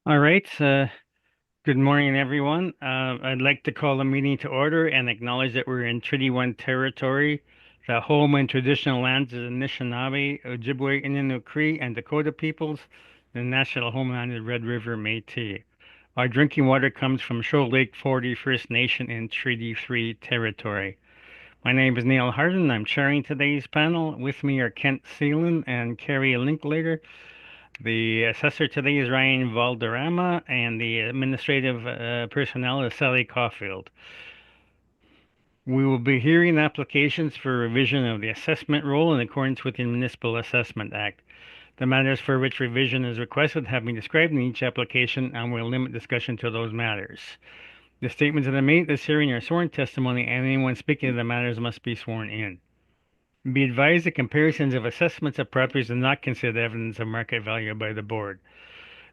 All right. Good morning, everyone. I'd like to call the meeting to order and acknowledge that we're in Treaty 1 territory, the home and traditional lands of the Anishinaabe, Ojibwe, Innu, Cree, and Dakota peoples, the national homeland of Red River Métis. Our drinking water comes from Shoal Lake 40 First Nation in Treaty 3 territory. My name is Neil Harden. I'm chairing today's panel. With me are Kent Seelan and Carrie Linklater. The assessor today is Ryan Valderrama, and the administrative personnel is Sally Caulfield. We will be hearing applications for revision of the assessment role in accordance with the Municipal Assessment Act. The matters for which revision is requested have been described in each application, and we'll limit discussion to those matters. The statements that are made at this hearing are sworn testimony, and anyone speaking to the matters must be sworn in. Be advised that comparisons of assessments of properties are not considered evidence of market value by the board.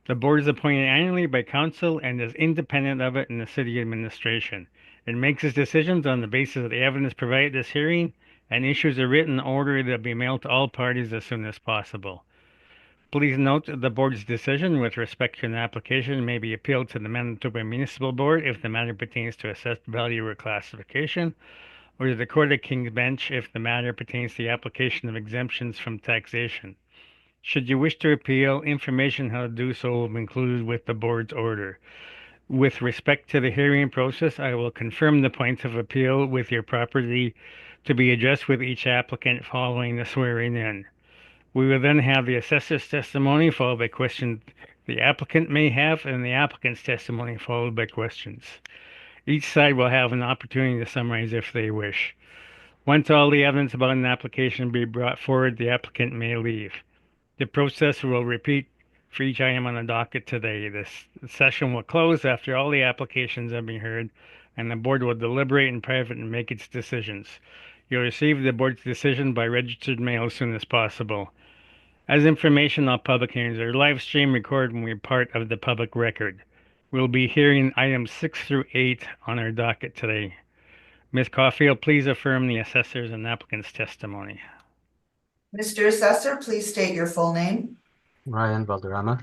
The board is appointed annually by council and is independent of it in the city administration. It makes its decisions on the basis of the evidence provided at this hearing and issues a written order that will be mailed to all parties as soon as possible. Please note that the board's decision with respect to an application may be appealed to the Manitoba Municipal Board if the matter pertains to assessed value or classification, or to the Court of King's Bench if the matter pertains to the application of exemptions from taxation. Should you wish to appeal, information how to do so will be included with the board's order. With respect to the hearing process, I will confirm the points of appeal with your property to be addressed with each applicant following the swearing in. We will then have the assessor's testimony followed by questions the applicant may have and the applicant's testimony followed by questions. Each side will have an opportunity to summarize if they wish. Once all the evidence about an application be brought forward, the applicant may leave. The process will repeat for each item on the docket today. This session will close after all the applications have been heard, and the board will deliberate in private and make its decisions. You'll receive the board's decision by registered mail as soon as possible. As information, all public hearings are live streamed, recorded, and we're part of the public record. We'll be hearing items 6 through 8 on our docket today. Ms. Caulfield, please affirm the assessor's and applicant's testimony. Mr. Assessor, please state your full name. Ryan Valderrama.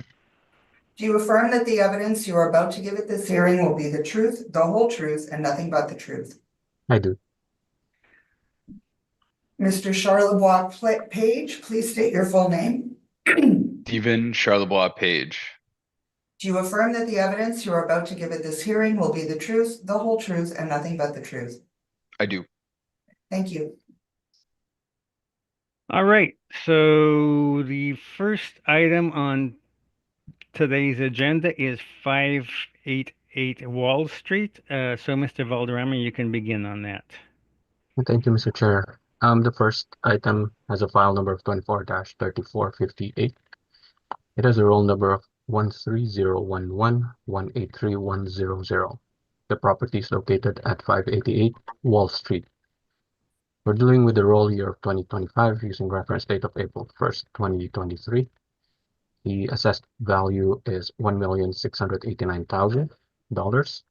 Do you affirm that the evidence you are about to give at this hearing will be the truth, the whole truth, and nothing but the truth? I do. Mr. Charlebois Page, please state your full name. Stephen Charlebois Page. Do you affirm that the evidence you are about to give at this hearing will be the truth, the whole truth, and nothing but the truth? I do. Thank you. All right, so the first item on today's agenda is 588 Wall Street. So Mr. Valderrama, you can begin on that. Thank you, Mr. Chair. The first item has a file number of 24-3458. It has a roll number of 13011183100. The property is located at 588 Wall Street. We're dealing with the roll year of 2025 using reference date of April 1st, 2023. The assessed value is $1,689,000.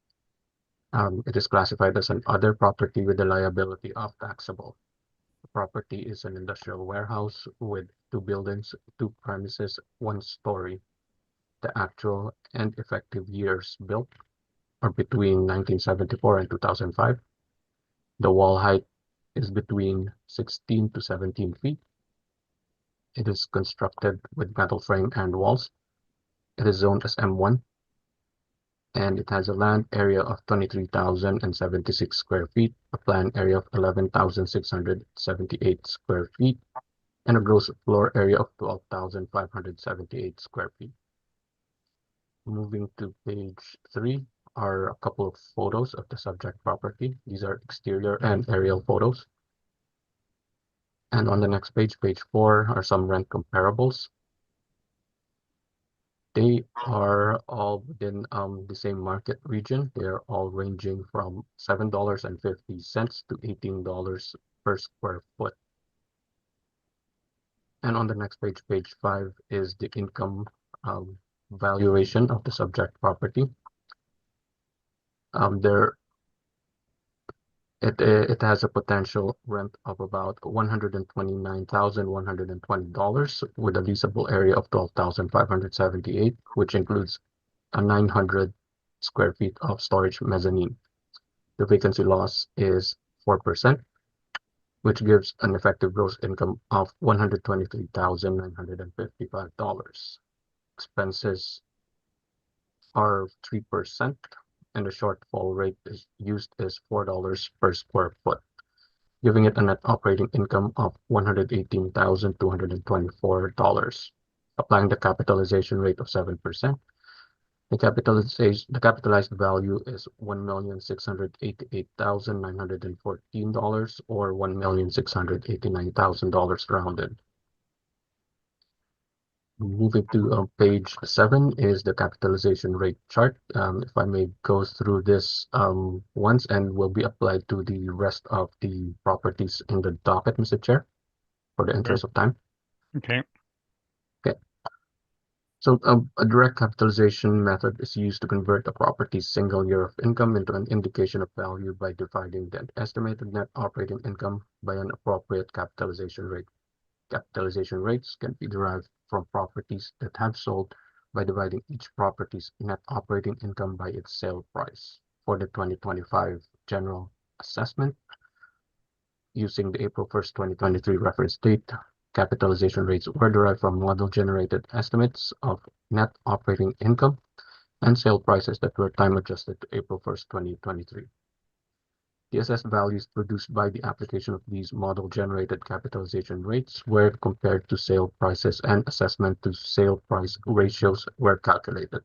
It is classified as an other property with the liability of taxable. The property is an industrial warehouse with 2 buildings, 2 premises, 1 story. The actual and effective years built are between 1974 and 2005. The wall height is between 16 to 17 feet. It is constructed with metal frame and walls. It is zoned as M1. And it has a land area of 23,076 square feet, a planned area of 11,678 square feet, and a gross floor area of 12,578 square feet. Moving to page 3 are a couple of photos of the subject property. These are exterior and aerial photos. And on the next page, page 4, are some rent comparables. They are all within the same market region. They are all ranging from $7.50 to $18 per square foot. And on the next page, page 5, is the income valuation of the subject property. It has a potential rent of about $129,120 with a leasable area of 12,578, which includes a 900 square feet of storage mezzanine. The vacancy loss is 4%, which gives an effective gross income of $123,955. Expenses are 3%, and the shortfall rate is $4 per square foot, giving it a net operating income of $118,224. Applying the capitalization rate of 7%, the capitalized value is $1,688,914 or $1,689,000 rounded. Moving to page 7 is the capitalization rate chart. If I may go through this once, and will be applied to the rest of the properties in the docket, Mr. Chair, for the interest of time. Okay. Okay. So a direct capitalization method is used to convert a property's single year of income into an indication of value by dividing the estimated net operating income by an appropriate capitalization rate. Capitalization rates can be derived from properties that have sold by dividing each property's net operating income by its sale price. For the 2025 general assessment, using the April 1st, 2023 reference date, capitalization rates were derived from model-generated estimates of net operating income and sale prices that were time-adjusted to April 1st, 2023. The assessed values produced by the application of these model-generated capitalization rates were compared to sale prices, and assessment to sale price ratios were calculated.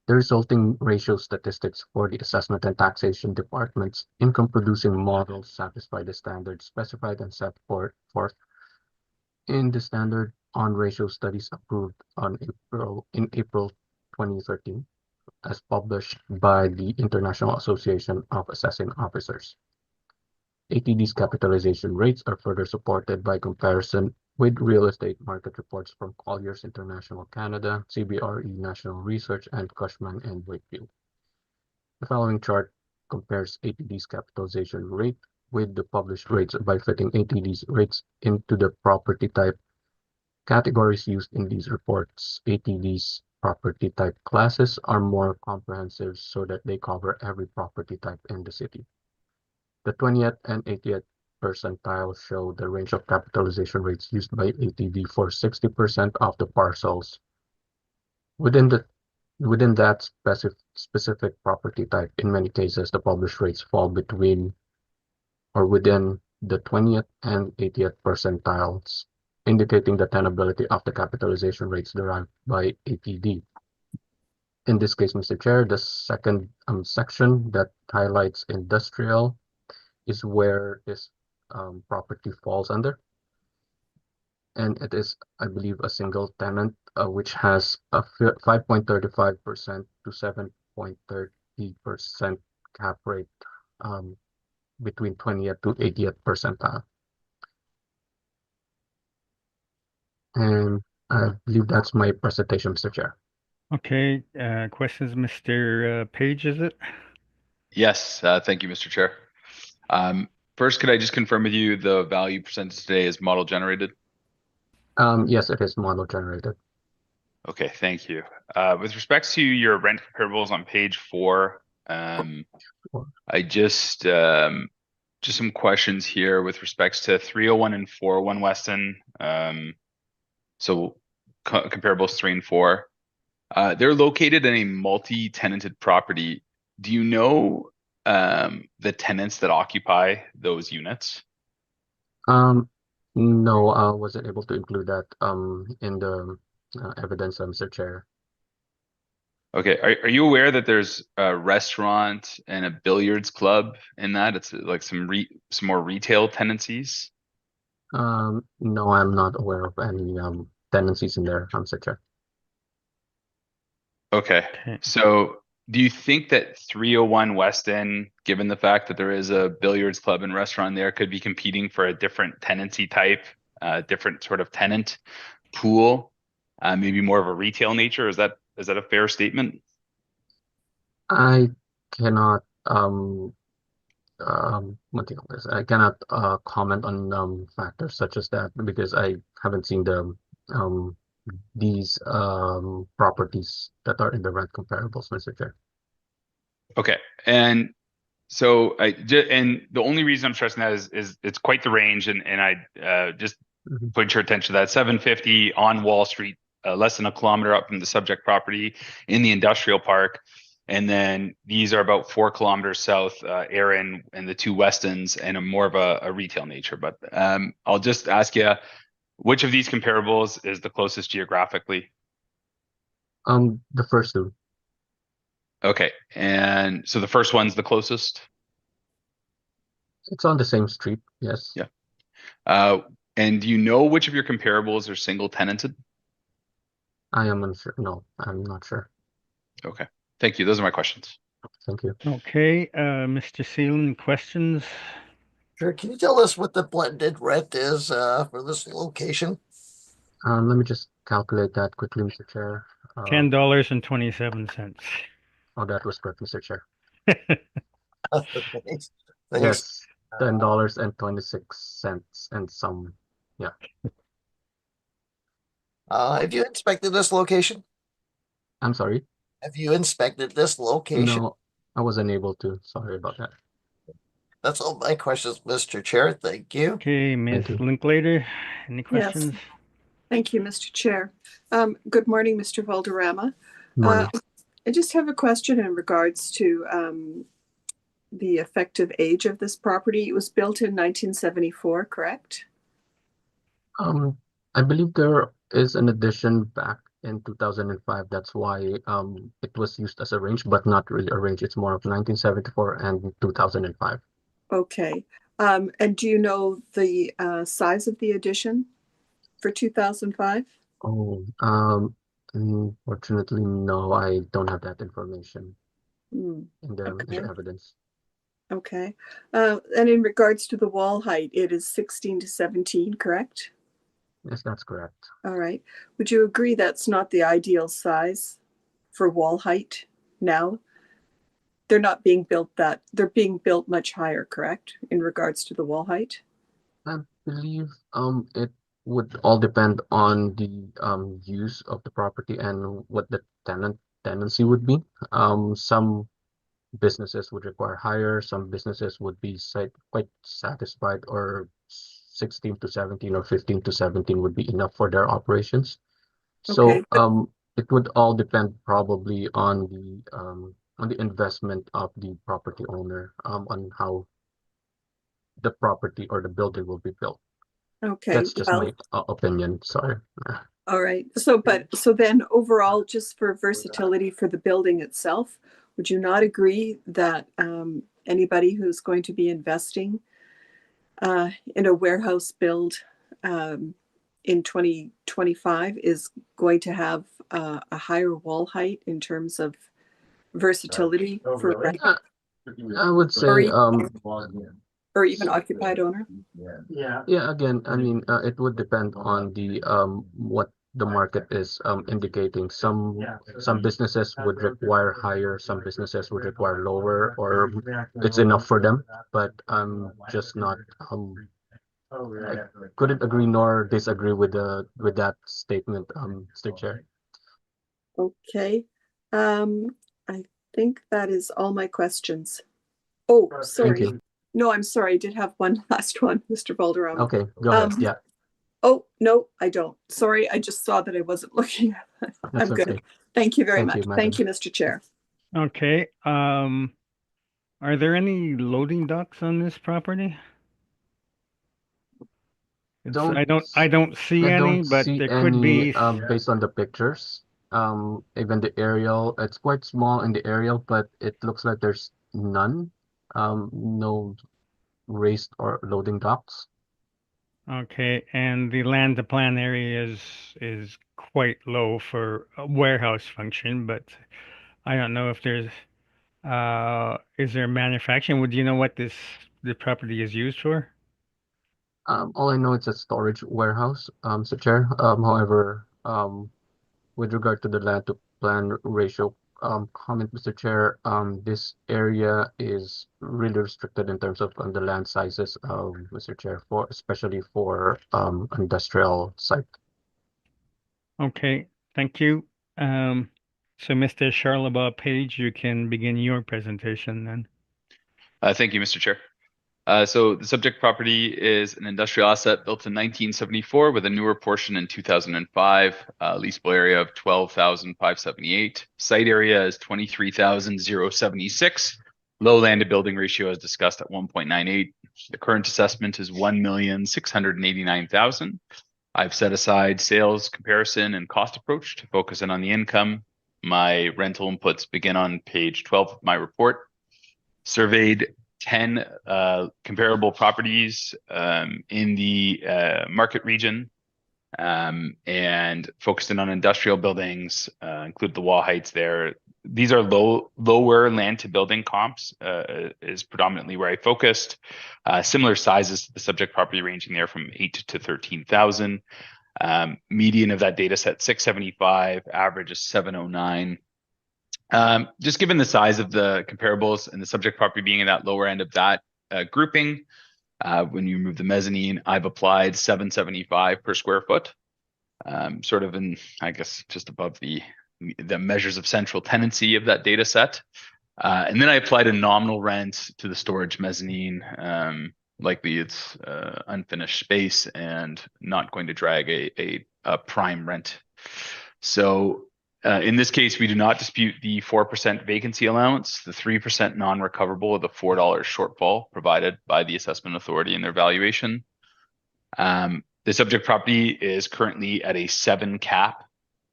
The resulting ratio statistics for the assessment and taxation departments' income-producing models satisfy the standards specified and set forth in the standard on ratio studies approved in April 2013, as published by the International Association of Assessing Officers. ATD's capitalization rates are further supported by comparison with real estate market reports from Colliers International Canada, CBRE National Research, and Cushman and Wakefield. The following chart compares ATD's capitalization rate with the published rates by fitting ATD's rates into the property type categories used in these reports. ATD's property type classes are more comprehensive so that they cover every property type in the city. The 20th and 80th percentile show the range of capitalization rates used by ATD for 60% of the parcels. Within that specific property type, in many cases, the published rates fall between or within the 20th and 80th percentiles, indicating the tenability of the capitalization rates derived by ATD. In this case, Mr. Chair, the second section that highlights industrial is where this property falls under. And it is, I believe, a single tenant, which has a 5.35% to 7.30% cap rate between 20th to 80th percentile. And I believe that's my presentation, Mr. Chair. Okay. Questions, Mr. Page, is it? Yes, thank you, Mr. Chair. First, could I just confirm with you the value presented today is model generated? Yes, it is model generated. Okay, thank you. With respect to your rent comparables on page 4, I just some questions here with respects to 301 and 401 Weston. So comparables 3 and 4. They're located in a multi-tenanted property. Do you know the tenants that occupy those units? No, I wasn't able to include that in the evidence, Mr. Chair. Okay, are you aware that there's a restaurant and a billiards club in that? It's like some more retail tenancies. No, I'm not aware of any tenancies in there, Mr. Chair. Okay, so do you think that 301 Weston, given the fact that there is a billiards club and restaurant there, could be competing for a different tenancy type, different sort of tenant pool, maybe more of a retail nature? Is that a fair statement? I cannot I cannot comment on factors such as that because I haven't seen the these properties that are in the rent comparables, Mr. Chair. Okay, and so and the only reason I'm stressing that is it's quite the range, and I just Mhm. point your attention to that 750 on Wall Street, less than a kilometer up from the subject property in the industrial park. And then these are about 4 kilometers south, Erin and the two Westons, and a more of a retail nature. But I'll just ask you, which of these comparables is the closest geographically? The first two. Okay, and so the first one's the closest? It's on the same street, yes. Yeah. And do you know which of your comparables are single tenanted? I am unsure. No, I'm not sure. Okay, thank you. Those are my questions. Thank you. Okay, Mr. Seelan, questions? Sure. Can you tell us what the blended rent is for this location? Let me just calculate that quickly, Mr. Chair. $10.27. Oh, that was correct, Mr. Chair. Thanks. Thanks. Yes, $10.26 and some. Yeah. Have you inspected this location? I'm sorry. Have you inspected this location? No, I wasn't able to. Sorry about that. That's all my questions, Mr. Chair. Thank you. Okay, Ms. Thank you. Linklater, any Yes. questions? Thank you, Mr. Chair. Good morning, Mr. Valderrama. Morning. I just have a question in regards to the effective age of this property. It was built in 1974, correct? I believe there is an addition back in 2005. That's why it was used as a range, but not really a range. It's more of 1974 and 2005. Okay. And do you know the size of the addition for 2005? Oh, unfortunately, no, I don't have that information Hmm, in the okay. evidence. Okay. And in regards to the wall height, it is 16 to 17, correct? Yes, that's correct. All right. Would you agree that's not the ideal size for wall height now? They're not being built that, they're being built much higher, correct, in regards to the wall height? I believe it would all depend on the use of the property and what the tenancy would be. Some businesses would require higher, some businesses would be quite satisfied, or 16 to 17 or 15 to 17 would be enough for their operations. Okay, So it would all depend probably on the investment of the property owner, on how the property or the building will be built. okay, That's just well, my opinion. Sorry. all right. So then overall, just for versatility for the building itself, would you not agree that anybody who's going to be investing in a warehouse build in 2025 is going to have a higher wall height in terms of versatility for rent I would or say even occupied owner? yeah, again, I mean, it would depend on the what the market is indicating. Some businesses would require higher, some businesses would require lower, or it's enough for them. But I'm just not I couldn't agree nor disagree with that statement, Mr. Chair. Okay. I think that is all my questions. Oh, Thank sorry. you. No, I'm sorry. I did have one last one, Mr. Valderrama. Okay, go ahead. Yeah, Oh, no, I don't. Sorry, I just saw that I wasn't looking. that's I'm good. okay. Thank you very Thank you, much. madam. Thank you, Mr. Chair. Okay, are there any loading docks on this property? Don't I don't see I any, don't but see there could any be. based on the pictures. Even the aerial, it's quite small in the aerial, but it looks like there's none. No raised or loading docks. Okay, and the land to plan area is quite low for a warehouse function, but I don't know if there's is there manufacturing? Would you know what the property is used for? All I know it's a storage warehouse, Mr. Chair. However, with regard to the land to plan ratio comment, Mr. Chair, this area is really restricted in terms of the land sizes, Mr. Chair, for especially for industrial site. Okay, thank you. So Mr. Charlebois Page, you can begin your presentation then. Thank you, Mr. Chair. So the subject property is an industrial asset built in 1974 with a newer portion in 2005. Leasable area of 12,578. Site area is 23,076. Low land to building ratio as discussed at 1.98. The current assessment is 1,689,000. I've set aside sales comparison and cost approach to focus in on the income. My rental inputs begin on page 12 of my report. Surveyed 10 comparable properties in the market region and focused in on industrial buildings, include the wall heights there. These are lower land to building comps is predominantly where I focused. Similar sizes to the subject property ranging there from 8 to 13,000. Median of that data set 675, average is 709. Just given the size of the comparables and the subject property being in that lower end of that grouping, when you remove the mezzanine, I've applied 775 per square foot, sort of in, I guess, just above the measures of central tenancy of that data set. And then I applied a nominal rent to the storage mezzanine. Likely it's unfinished space and not going to drag a prime rent. So in this case, we do not dispute the 4% vacancy allowance, the 3% non-recoverable of the $4 shortfall provided by the assessment authority in their valuation. The subject property is currently at a 7 cap.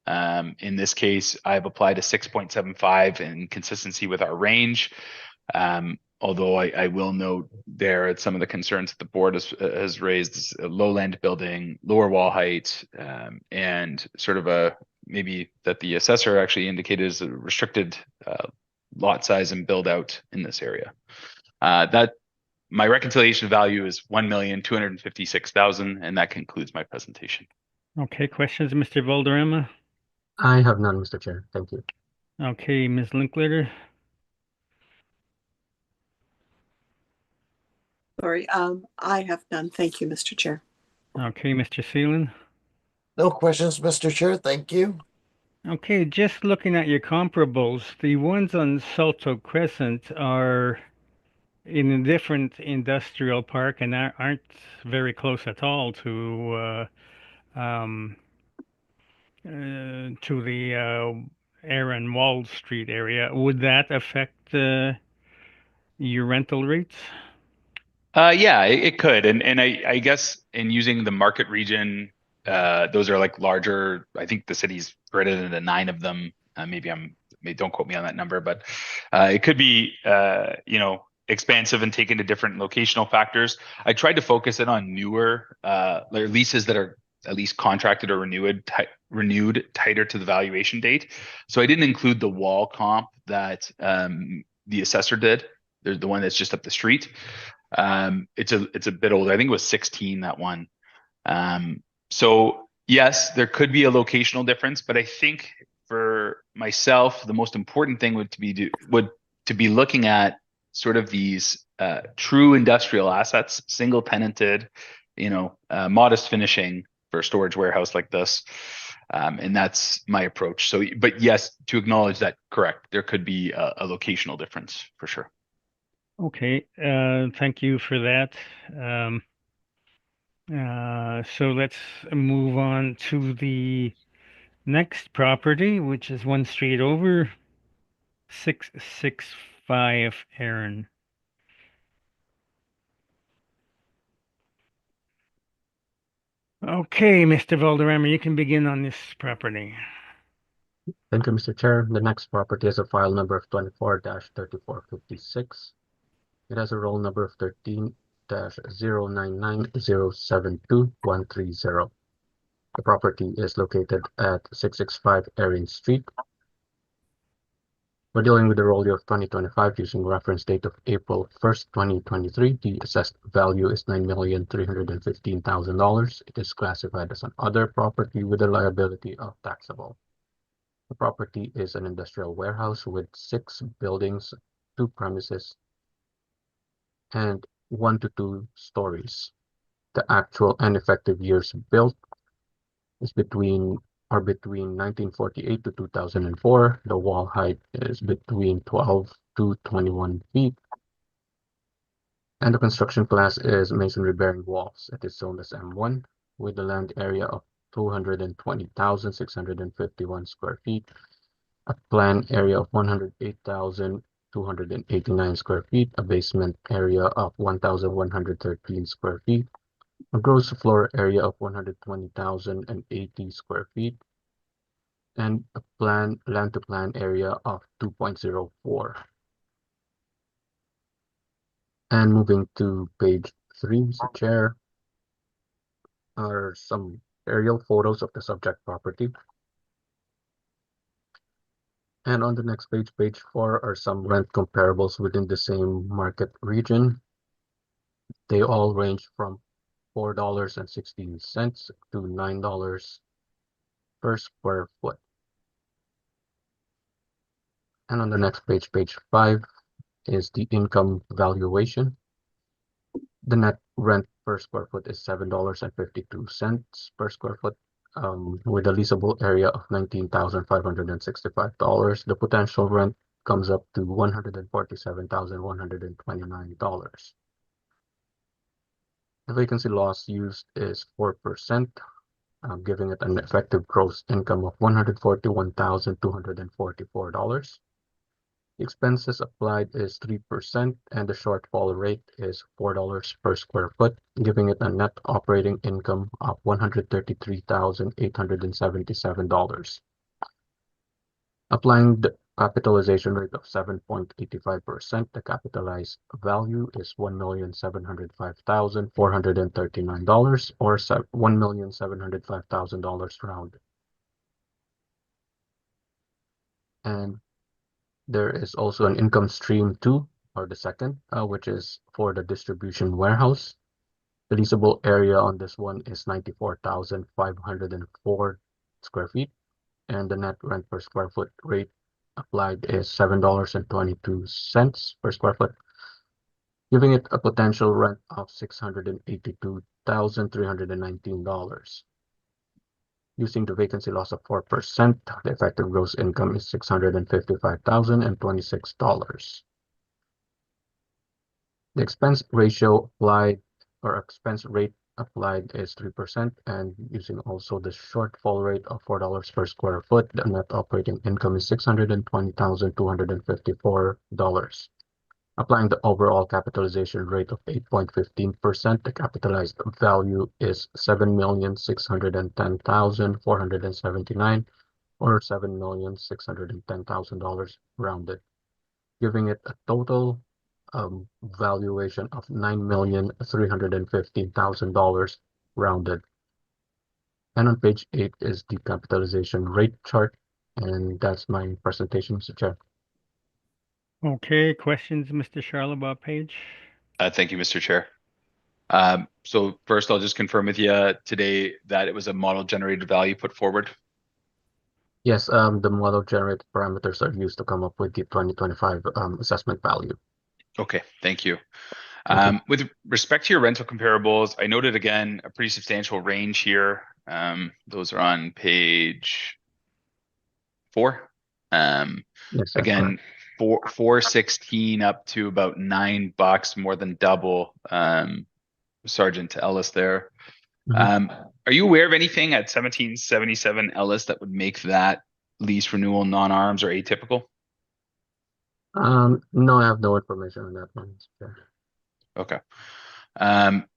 In this case, I've applied a 6.75 in consistency with our range. Although I will note there at some of the concerns that the board has raised, low land building, lower wall height, and sort of maybe that the assessor actually indicated is a restricted lot size and build out in this area. That my reconciliation value is 1,256,000, and that concludes my presentation. Okay, questions, Mr. Valderrama? I have none, Mr. Chair. Thank you. Okay, Ms. Linklater? Sorry, I have none. Thank you, Mr. Chair. Okay, Mr. Seelan? No questions, Mr. Chair. Thank you. Okay, just looking at your comparables, the ones on Salto Crescent are in a different industrial park and aren't very close at all to the Aaron Wall Street area. Would that affect your rental rates? Yeah, it could. And I guess in using the market region, those are like larger. I think the city's greater than the 9 of them. Maybe don't quote me on that number, but it could be, expansive and take into different locational factors. I tried to focus in on newer leases that are at least contracted or renewed tighter to the valuation date. So I didn't include the wall comp that the assessor did. There's the one that's just up the street. It's a bit older. I think it was 16, that one. So yes, there could be a locational difference, but I think for myself, the most important thing would to be looking at sort of these true industrial assets, single tenanted, modest finishing for a storage warehouse like this. And that's my approach. So, but yes, to acknowledge that, correct, there could be a locational difference for sure. Okay, thank you for that. So let's move on to the next property, which is one street over, 665 Aaron. Okay, Mr. Valderrama, you can begin on this property. Thank you, Mr. Chair. The next property has a file number of 24-3456. It has a roll number of 13-099072130. The property is located at 665 Erin Street. We're dealing with the roll year of 2025 using reference date of April 1st, 2023. The assessed value is $9,315,000. It is classified as an other property with a liability of taxable. The property is an industrial warehouse with 6 buildings, 2 premises, and 1 to 2 stories. The actual and effective years built is between are between 1948 to 2004. The wall height is between 12 to 21 feet. And the construction class is masonry bearing walls. It is zoned as M1 with a land area of 220,651 square feet, a planned area of 108,289 square feet, a basement area of 1,113 square feet, a gross floor area of 120,080 square feet, and a land to plan area of 2.04. And moving to page 3, Mr. Chair, are some aerial photos of the subject property. And on the next page, page 4, are some rent comparables within the same market region. They all range from $4.16 to $9 per square foot. And on the next page, page 5, is the income valuation. The net rent per square foot is $7.52 per square foot, with a leasable area of $19,565. The potential rent comes up to $147,129. The vacancy loss used is 4%, giving it an effective gross income of $141,244. The expenses applied is 3%, and the shortfall rate is $4 per square foot, giving it a net operating income of $133,877. Applying the capitalization rate of 7.85%, the capitalized value is $1,705,439, or $1,705,000 rounded. And there is also an income stream 2, or the second, which is for the distribution warehouse. The leasable area on this one is 94,504 square feet, and the net rent per square foot rate applied is $7.22 per square foot, giving it a potential rent of $682,319. Using the vacancy loss of 4%, the effective gross income is $655,026. The expense ratio applied, or expense rate applied, is 3%, and using also the shortfall rate of $4 per square foot, the net operating income is $620,254. Applying the overall capitalization rate of 8.15%, the capitalized value is $7,610,479, or $7,610,000 rounded, giving it a total valuation of $9,315,000 rounded. And on page 8 is the capitalization rate chart, and that's my presentation, Mr. Chair. Okay, questions, Mr. Charlebois Page? Thank you, Mr. Chair. So first, I'll just confirm with you today that it was a model generated value put forward. Yes, the model generated parameters are used to come up with the 2025 assessment value. Okay, thank you. Thank you. With respect to your rental comparables, I noted again a pretty substantial range here. Those are on page 4. Yes, that's Again, correct. 416 up to about $9, more than double. Sergeant Ellis there. Are you aware of anything at 1777 Ellis that would make that lease renewal non-arms or atypical? No, I have no information on that one. Okay.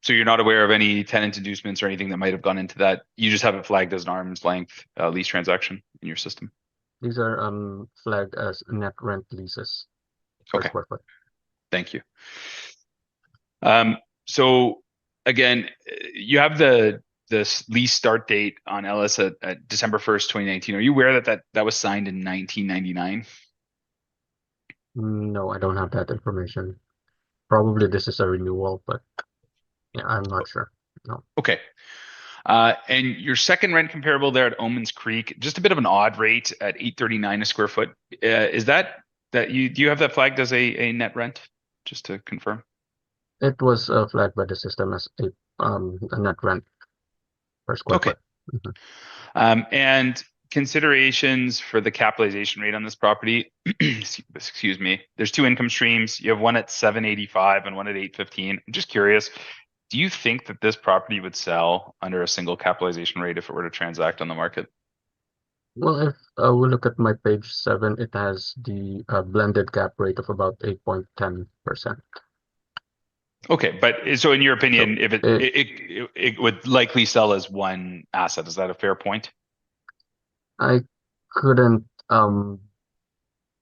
So you're not aware of any tenant inducements or anything that might have gone into that. You just have it flagged as an arm's length lease transaction in your system. These are flagged as net rent leases per Okay. square foot. Thank you. So again, you have this lease start date on Ellis at December 1st, 2019. Are you aware that was signed in 1999? No, I don't have that information. Probably this is a renewal, but yeah, I'm not sure. No. Okay. And your second rent comparable there at Omens Creek, just a bit of an odd rate at $8.39 a square foot. Is that do you have that flagged as a net rent? Just to confirm. It was flagged by the system as a net rent per square Okay. foot. And considerations for the capitalization rate on this property, excuse me, there's two income streams. You have one at 785 and one at 815. I'm just curious, do you think that this property would sell under a single capitalization rate if it were to transact on the market? Well, if we look at my page 7, it has the blended cap rate of about 8.10%. Okay, but so in your opinion, So if it would likely sell as one asset, is that a fair point? I couldn't um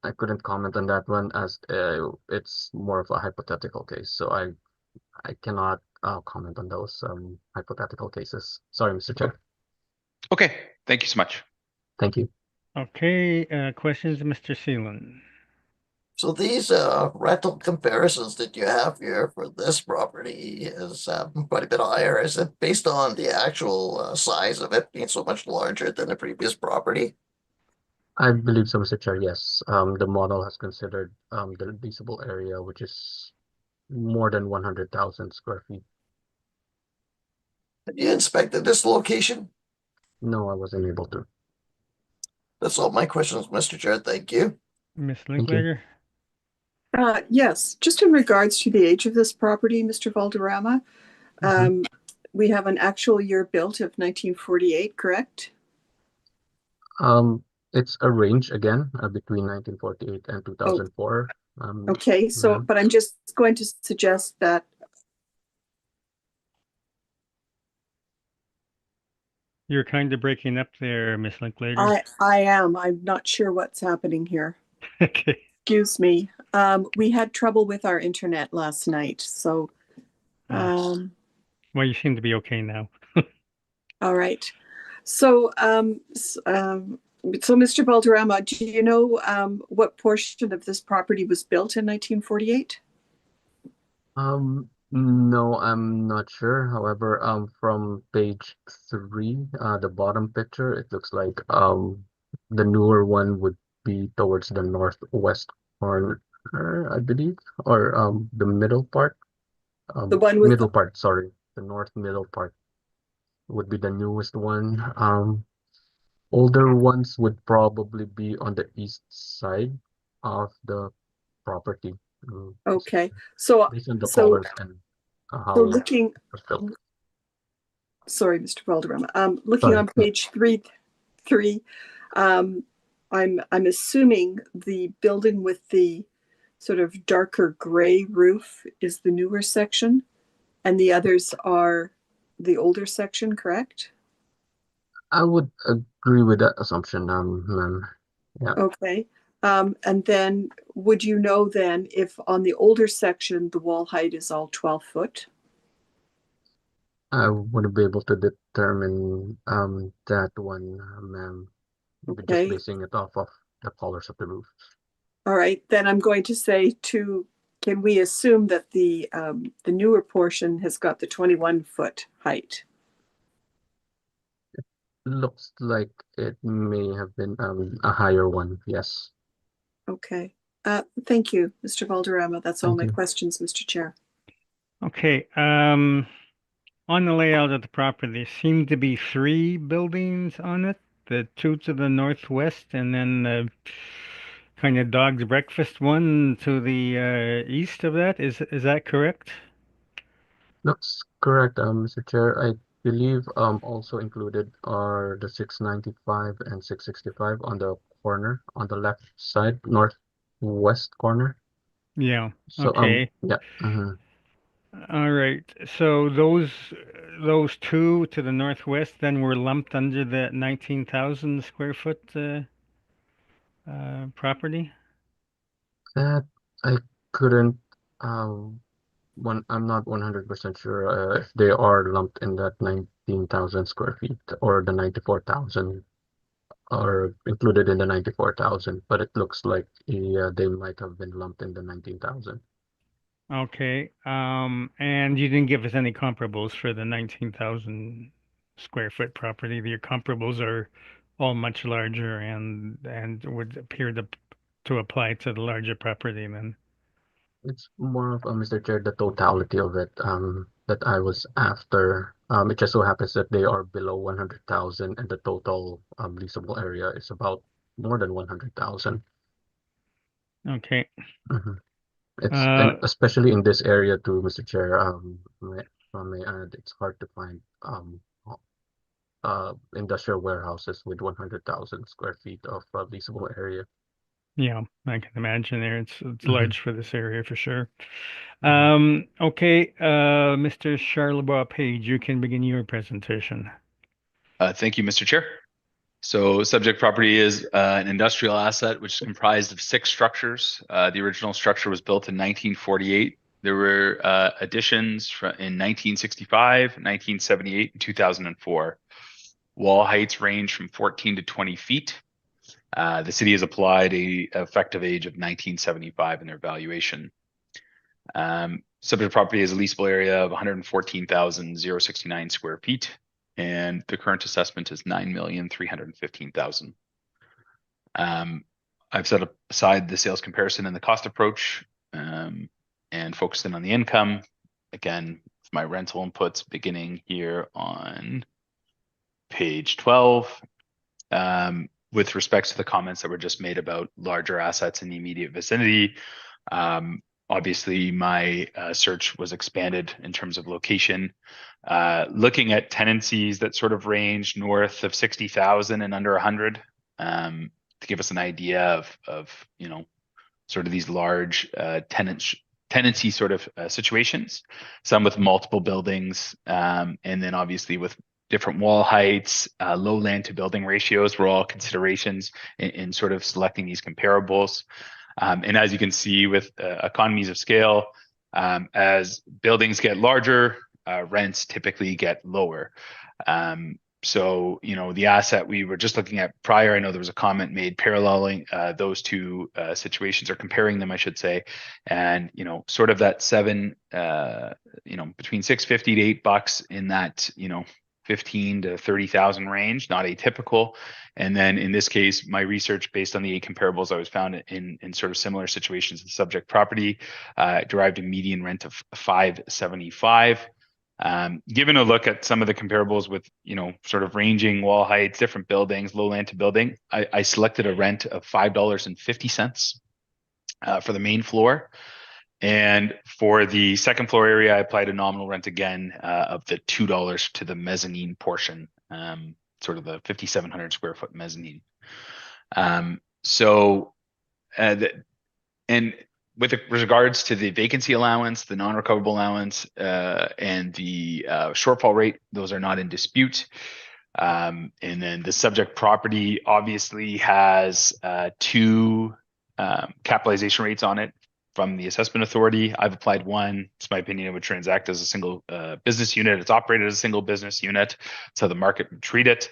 I couldn't comment on that one as it's more of a hypothetical case. So I cannot comment on those hypothetical cases. Sorry, Mr. Chair. Okay, thank you so much. Thank you. Okay, questions, Mr. Seelan? So these rental comparisons that you have here for this property is quite a bit higher. Is it based on the actual size of it being so much larger than the previous property? I believe so, Mr. Chair. Yes. The model has considered the leasable area, which is more than 100,000 square feet. Have you inspected this location? No, I wasn't able to. That's all my questions, Mr. Chair. Thank you. Ms. you. Linklater? Yes, just in regards to the age of this property, Mr. Valderrama, we have an actual year built of 1948, correct? It's a range again between 1948 and 2004. Okay, so, ma'am. but I'm just going to suggest that You're kind of breaking up there, Ms. Linklater. I am. I'm not sure what's happening here. Okay. Excuse me. We had trouble with our internet last night, so Well, you seem to be okay now. all right. So Mr. Balderrama, do you know what portion of this property was built in 1948? No, I'm not sure. However, from page 3, the bottom picture, it looks like the newer one would be towards the northwest corner, I believe, or the middle part. The one with Middle part, sorry, the north middle part would be the newest one. Older ones would probably be on the east side of the property. okay. So Based on the so colors and how so it looking was built. sorry, Mr. Valderrama. Looking Sorry. on page three, I'm assuming the building with the sort of darker gray roof is the newer section, and the others are the older section, correct? I would agree with that assumption, ma'am. Yeah, Okay. And then would you know then if on the older section the wall height is all 12 foot? I wouldn't be able to determine that one, ma'am. We're just Okay. basing it off of the colors of the roof. All right. Then I'm going to say can we assume that the newer portion has got the 21-foot height? Looks like it may have been a higher one, yes. Okay. Thank you, Mr. Valderrama. That's all Thank my you. questions, Mr. Chair. Okay. On the layout of the property, there seem to be 3 buildings on it. The 2 to the northwest, and then the kind of dog's breakfast one to the east of that. Is that correct? Looks correct, Mr. Chair. I believe also included are the 695 and 665 on the corner, on the left side, northwest corner. Yeah. So Okay. yeah. All right. So those 2 to the northwest then were lumped under the 19,000 square foot property. That I couldn't I'm not 100% sure if they are lumped in that 19,000 square feet or the 94,000 or included in the 94,000, but it looks like they might have been lumped in the 19,000. Okay. And you didn't give us any comparables for the 19,000 square foot property. Your comparables are all much larger and would appear to apply to the larger property then. It's more of Mr. Chair, the totality of it. that I was after. It just so happens that they are below 100,000 and the total leasable area is about more than 100,000. Okay. And especially in this area too, Mr. Chair, may add, it's hard to find industrial warehouses with 100,000 square feet of leasable area. Yeah, I can imagine there. It's Mhm. large for this area for sure. Mhm. Okay, Mr. Charlebois Page, you can begin your presentation. Thank you, Mr. Chair. So subject property is an industrial asset which is comprised of 6 structures. The original structure was built in 1948. There were additions in 1965, 1978, and 2004. Wall heights range from 14 to 20 feet. The city has applied a effective age of 1975 in their valuation. Subject property is a leasable area of 114,069 square feet, and the current assessment is 9,315,000. I've set aside the sales comparison and the cost approach, and focused in on the income. Again, my rental inputs beginning here on page 12. With respect to the comments that were just made about larger assets in the immediate vicinity, obviously my search was expanded in terms of location, looking at tenancies that sort of range north of 60,000 and under 100, to give us an idea of sort of these large tenancy sort of situations, some with multiple buildings, and then obviously with different wall heights, low land to building ratios were all considerations in sort of selecting these comparables. And as you can see with economies of scale, as buildings get larger, rents typically get lower. So, the asset we were just looking at prior, I know there was a comment made paralleling those two situations, or comparing them, I should say. And, sort of that between $6.50 to $8 in that, 15 to 30,000 range, not atypical. And then in this case, my research based on the 8 comparables I was found in sort of similar situations in subject property derived a median rent of $5.75. Given a look at some of the comparables with, sort of ranging wall heights, different buildings, low land to building, I selected a rent of $5.50 for the main floor. And for the second floor area, I applied a nominal rent again of the $2 to the mezzanine portion, sort of the 5,700 square foot mezzanine. And with regards to the vacancy allowance, the non-recoverable allowance, and the shortfall rate, those are not in dispute. And then the subject property obviously has 2 capitalization rates on it from the assessment authority. I've applied one. It's my opinion it would transact as a single business unit. It's operated as a single business unit, so the market would treat it.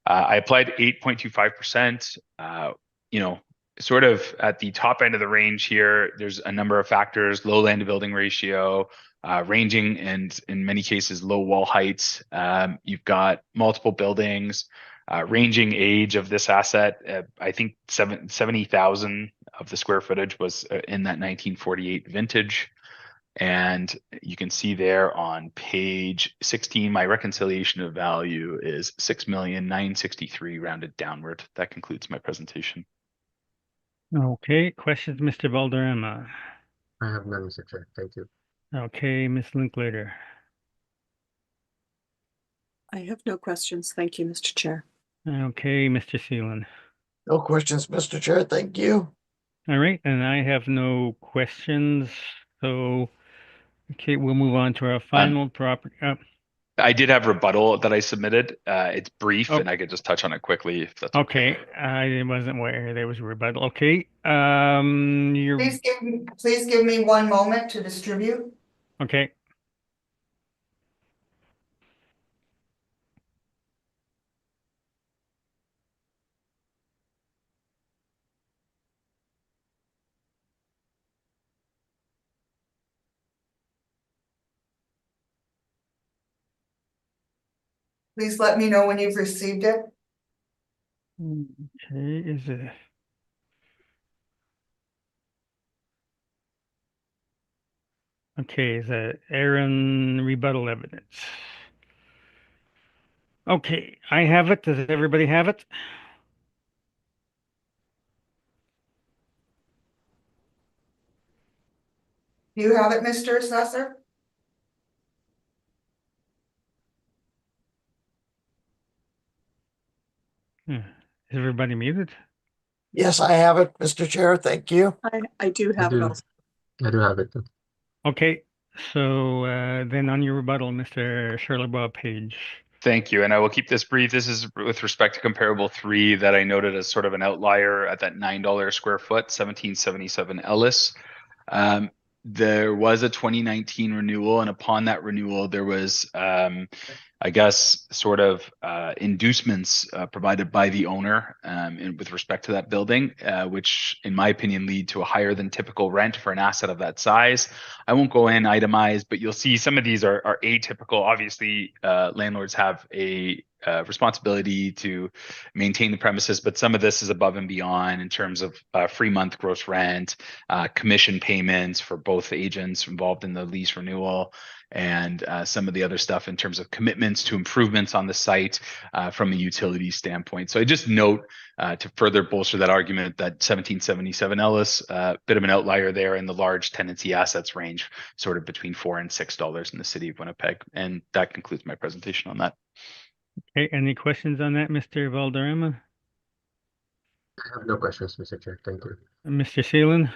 I applied 8.25%. Sort of at the top end of the range here, there's a number of factors: low land to building ratio, ranging, and in many cases low wall heights. You've got multiple buildings, ranging age of this asset. I think 70,000 of the square footage was in that 1948 vintage. And you can see there on page 16, my reconciliation of value is 6,963,000 rounded downward. That concludes my presentation. Okay, questions, Mr. Valderrama? I have none, Mr. Chair. Thank you. Okay, Ms. Linklater. I have no questions. Thank you, Mr. Chair. Okay, Mr. Seelan. No questions, Mr. Chair. Thank you. All right, and I have no questions. So, okay, we'll move on to our final property. I did have rebuttal that I submitted. It's brief, Oh. and I could just touch on it quickly if that's okay. Okay, I wasn't aware there was a rebuttal. Okay, Please give me 1 moment to distribute. okay. Please let me know when you've received it. Okay, is it? Okay, is that Aaron rebuttal evidence? Okay, I have it. Does everybody have it? Do you have it, Mr. Assessor? Is everybody muted? Yes, I have it, Mr. Chair. Thank you. I do I have it do. also. I do have it. Okay, so then on your rebuttal, Mr. Charlebois Page. Thank you, and I will keep this brief. This is with respect to comparable 3 that I noted as sort of an outlier at that $9 a square foot, 1777 Ellis. There was a 2019 renewal, and upon that renewal, there was, I guess, sort of inducements provided by the owner with respect to that building, which, in my opinion, lead to a higher than typical rent for an asset of that size. I won't go in itemized, but you'll see some of these are atypical. Obviously, landlords have a responsibility to maintain the premises, but some of this is above and beyond in terms of free month gross rent, commission payments for both agents involved in the lease renewal, and some of the other stuff in terms of commitments to improvements on the site from a utility standpoint. So I just note to further bolster that argument that 1777 Ellis, bit of an outlier there in the large tenancy assets range, sort of between $4 and $6 in the city of Winnipeg. And that concludes my presentation on that. Okay, any questions on that, Mr. Valderrama? I have no questions, Mr. Chair. Thank you. Mr. Seelan?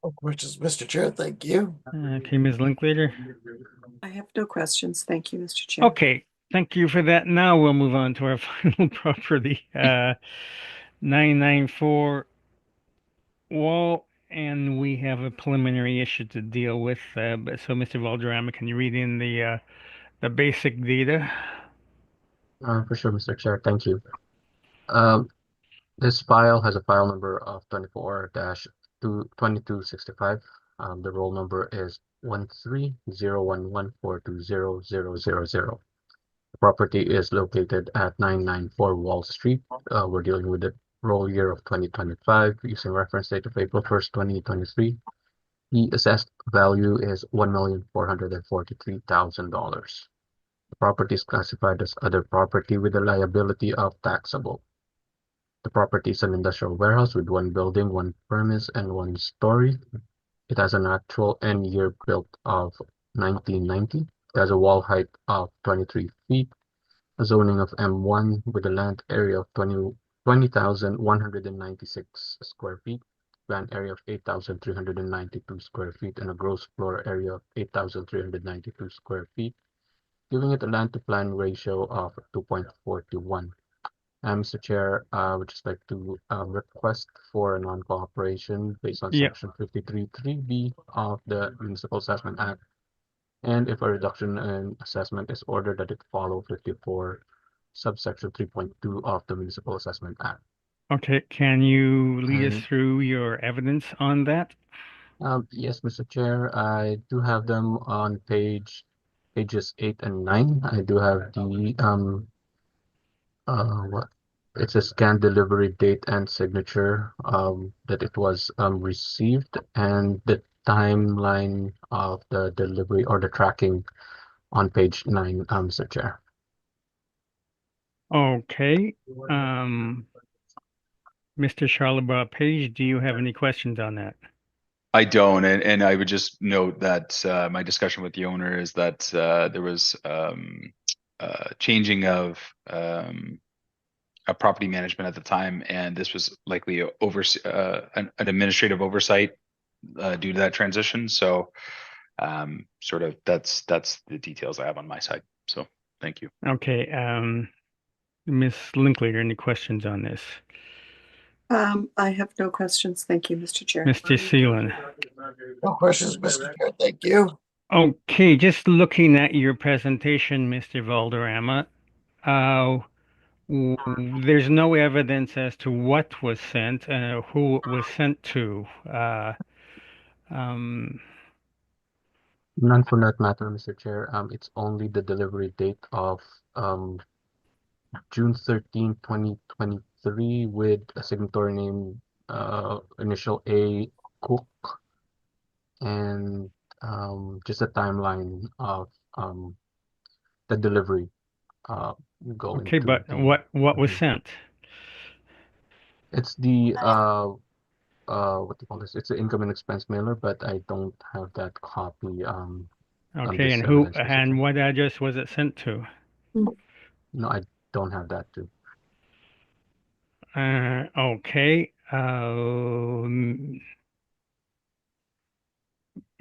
No questions, Mr. Chair. Thank you. Okay, Ms. Linklater? I have no questions. Thank you, Mr. Chair. Okay, thank you for that. Now we'll move on to our final property, 994 Wall, and we have a preliminary issue to deal with. So, Mr. Valderrama, can you read in the basic data? For sure, Mr. Chair. Thank you. This file has a file number of 24-2265. The roll number is 130114200000. The property is located at 994 Wall Street. We're dealing with the roll year of 2025 using reference date of April 1st, 2023. The assessed value is $1,443,000. The property is classified as other property with a liability of taxable. The property is an industrial warehouse with one building, one premise, and one story. It has an actual end year built of 1990. It has a wall height of 23 feet, a zoning of M1 with a land area of 20,196 square feet, land area of 8,392 square feet, and a gross floor area of 8,392 square feet, giving it a land to plan ratio of 2.41. Mr. Chair, I would just like to request for a non-cooperation based on Yep. Section 53(3)(b) of the Municipal Assessment Act. And if a reduction in assessment is ordered, that it follow 54 subsection 3.2 of the Municipal Assessment Act. Okay, can you lead us And through your evidence on that? yes, Mr. Chair, I do have them on pages 8 and 9. I do have the what it's a scanned delivery date and signature that it was received, and the timeline of the delivery or the tracking on page 9, Mr. Chair. Okay, Mr. Charlebois Page, do you have any questions on that? I don't, and I would just note that my discussion with the owner is that there was changing of a property management at the time, and this was likely an administrative oversight due to that transition. So, sort of that's the details I have on my side. So, thank you. Okay, Ms. Linklater, any questions on this? I have no questions. Thank you, Mr. Chair. Mr. Seelan? No questions, Mr. Chair. Thank you. Okay, just looking at your presentation, Mr. Valderrama, there's no evidence as to what was sent, who it was sent to. None for that matter, Mr. Chair. It's only the delivery date of June 13, 2023 with a signatory name initial A, Cook, and just a timeline of the delivery going Okay, to but the what was Mhm. sent? It's the what do you call this? It's the income and expense mailer, but I don't have that copy on Okay, this and who evidence, Mr. and Chair. what address was it sent to? No, I don't have that too. Okay.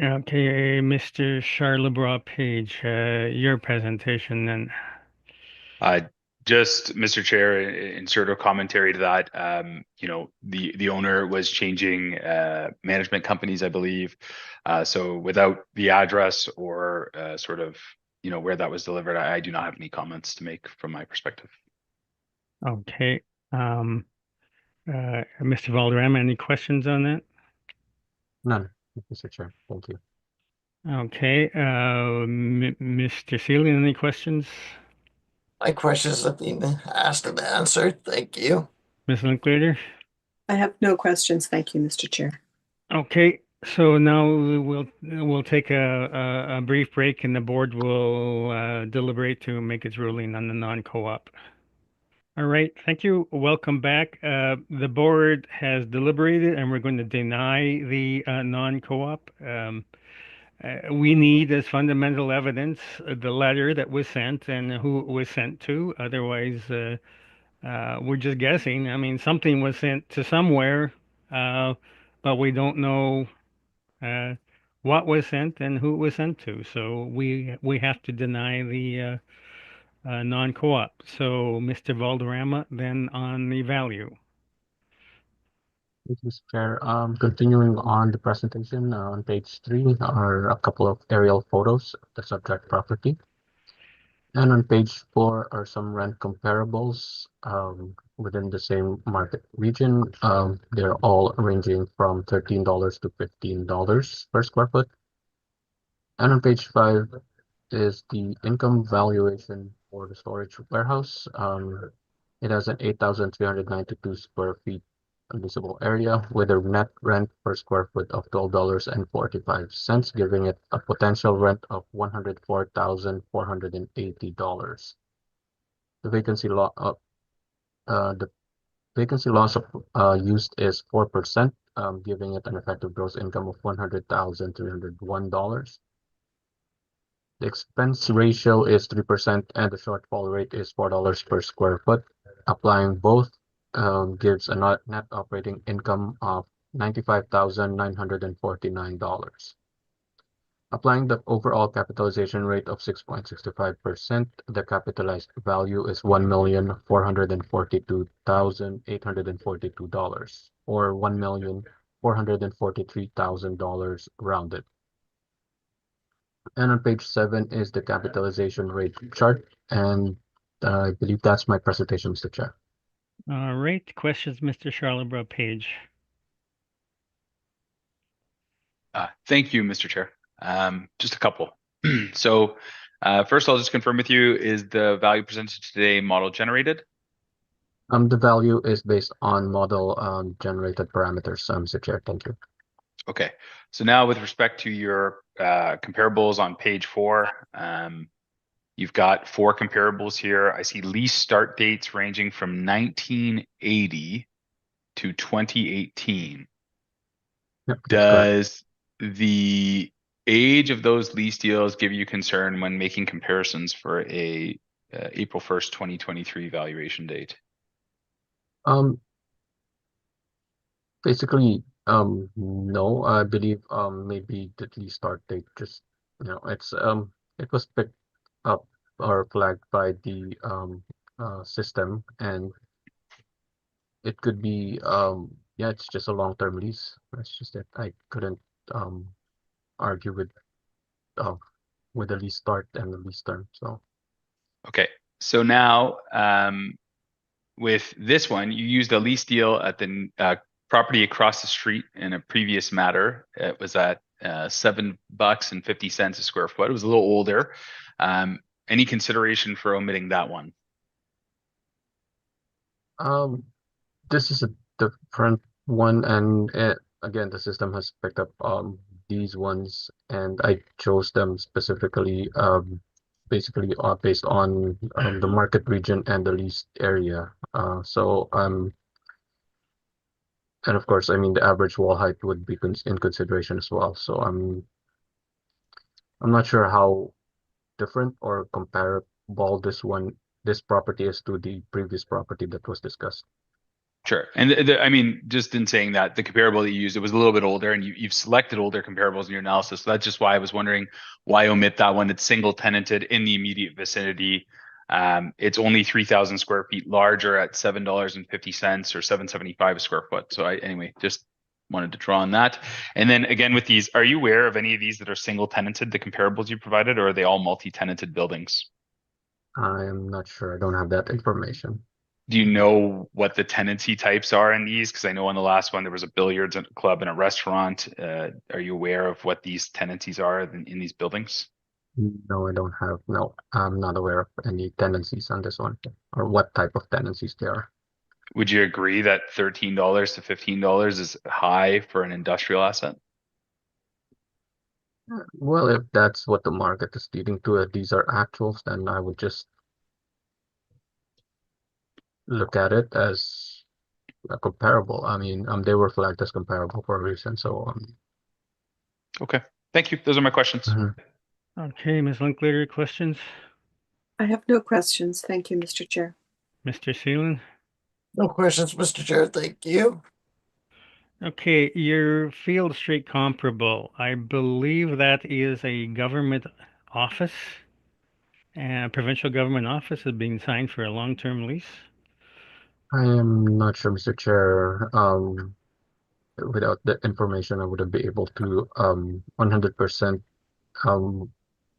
Okay, Mr. Charlebois Page, your presentation then. Uh, just, Mr. Chair, insert a commentary to that. You know, the owner was changing management companies, I believe. So without the address or sort of, you know, where that was delivered, I do not have any comments to make from my perspective. Okay. Mr. Valderrama, any questions on that? None, Mr. Chair. Thank you. Okay. Mr. Sealy, any questions? My questions have been asked and answered. Thank you. Ms. Linklater? I have no questions. Thank you, Mr. Chair. Okay, so now we'll take a brief break and the board will deliberate to make its ruling on the non-co-op. All right, thank you. Welcome back. The board has deliberated and we're going to deny the non-co-op. We need as fundamental evidence the letter that was sent and who it was sent to. Otherwise, we're just guessing. I mean, something was sent to somewhere, but we don't know uh, what was sent and who it was sent to. So we have to deny the non-co-op. So Mr. Valderrama, then on the value. Thank you, Mr. Chair. Continuing on the presentation, on page 3 are a couple of aerial photos of the subject property. And on page 4 are some rent comparables within the same market region. They're all ranging from $13 to $15 per square foot. And on page 5 is the income valuation for the storage warehouse. It has an 8,392 square feet leasable area with a net rent per square foot of $12.45, giving it a potential rent of $104,480. The vacancy law the vacancy loss of used is 4%, giving it an effective gross income of $100,301. The expense ratio is 3% and the shortfall rate is $4 per square foot. Applying both gives a net operating income of $95,949. Applying the overall capitalization rate of 6.65%, the capitalized value is $1,442,842, or $1,443,000 rounded. And on page 7 is the capitalization rate chart, and I believe that's my presentation, Mr. Chair. All right, questions, Mr. Charlebois Page. Thank you, Mr. Chair. Just a couple. So first, I'll just confirm with you, is the value presented today model generated? The value is based on model generated parameters, Mr. Chair. Thank you. Okay, so now with respect to your comparables on page 4, you've got 4 comparables here. I see lease start dates ranging from 1980 to 2018. Yep, that's correct. Does the age of those lease deals give you concern when making comparisons for a April 1st, 2023 valuation date? Basically, no. I believe maybe the lease start date just it was picked up or flagged by the system, and it could be yeah, it's just a long-term lease. That's just it. I couldn't argue uh with the lease start and the lease term. So Okay, so now with this one, you used a lease deal at the property across the street in a previous matter. It was at $7.50 a square foot. It was a little older. Any consideration for omitting that one? this is a different one, and again, the system has picked up these ones, and I chose them specifically, basically based on the market region and the leased area. And of course, I mean the average wall height would be in consideration as well. So I'm not sure how different or comparable this property is to the previous property that was discussed. Sure. And I mean, just in saying that, the comparable that you used, it was a little bit older, and you've selected older comparables in your analysis. So that's just why I was wondering why omit that one. It's single tenanted in the immediate vicinity. It's only 3,000 square feet larger at $7.50 or $7.75 a square foot. So anyway, just wanted to draw on that. And then again, with these, are you aware of any of these that are single tenanted, the comparables you provided, or are they all multi-tenanted buildings? I am not sure. I don't have that information. Do you know what the tenancy types are in these? Because I know on the last one there was a billiards club and a restaurant. Are you aware of what these tenancies are in these buildings? No, I don't have. No, I'm not aware of any tenancies on this one, or what type of tenancies they are. Would you agree that $13 to $15 is high for an industrial asset? Well, if that's what the market is leading to, if these are actuals, then I would just look at it as a comparable. I mean, they were flagged as comparable for a reason. So, Okay, thank you. Those are my questions. Okay, Ms. Linklater, questions? I have no questions. Thank you, Mr. Chair. Mr. Seelan? No questions, Mr. Chair. Thank you. Okay, your Field Street comparable, I believe that is a government office, and provincial government office is being signed for a long-term lease. I am not sure, Mr. Chair. Without the information, I wouldn't be able to 100%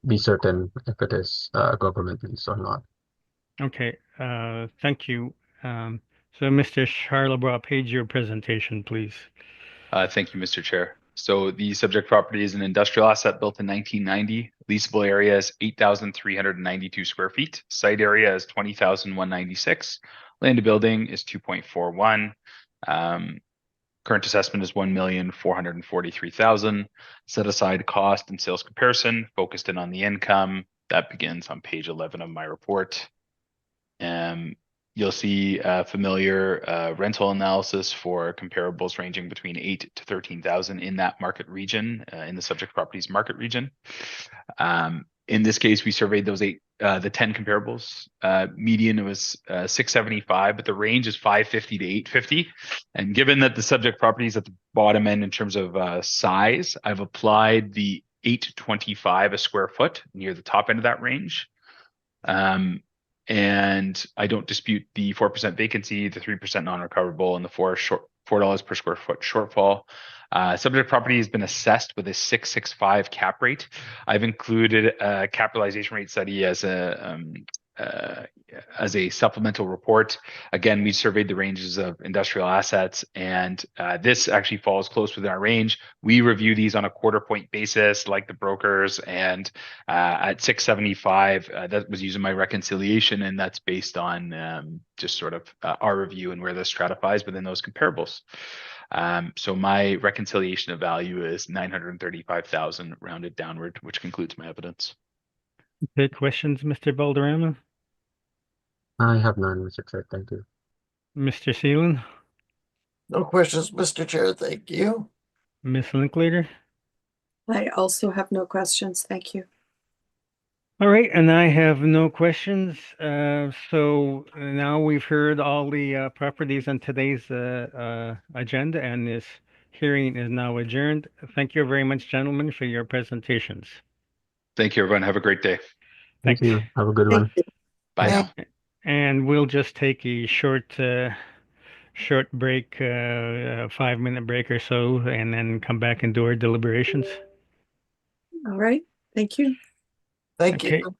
be certain if it is a government lease or not. Okay, thank you. So Mr. Charlebois, page your presentation, please. Thank you, Mr. Chair. So the subject property is an industrial asset built in 1990. Leasable area is 8,392 square feet. Site area is 20,196. Land to building is 2.41. Current assessment is 1,443,000. Set aside cost and sales comparison, focused in on the income. That begins on page 11 of my report. You'll see familiar rental analysis for comparables ranging between 8 to 13,000 in that market region, in the subject properties market region. In this case, we surveyed those the 10 comparables. Median was 675, but the range is 550 to 850. And given that the subject property is at the bottom end in terms of size, I've applied the 825 a square foot near the top end of that range. And I don't dispute the 4% vacancy, the 3% non-recoverable, and the $4 per square foot shortfall. Subject property has been assessed with a 665 cap rate. I've included a capitalization rate study as a supplemental report. Again, we surveyed the ranges of industrial assets, and this actually falls close within our range. We review these on a quarter point basis, like the brokers, and at 675, that was using my reconciliation, and that's based on just sort of our review and where this stratifies within those comparables. So my reconciliation of value is 935,000 rounded downward, which concludes my evidence. Okay, questions, Mr. Balderrama? I have none, Mr. Chair. Thank you. Mr. Seelan? No questions, Mr. Chair. Thank you. Ms. Linklater? I also have no questions. Thank you. All right, and I have no questions. So now we've heard all the properties on today's agenda, and this hearing is now adjourned. Thank you very much, gentlemen, for your presentations. Thank you, everyone. Have a great day. Thank Thanks. you. Have a good Thank one. you. Bye Yeah. now. And we'll just take a short break, 5-minute break or so, and then come back and do our deliberations. All right. Thank you. Thank Okay. you.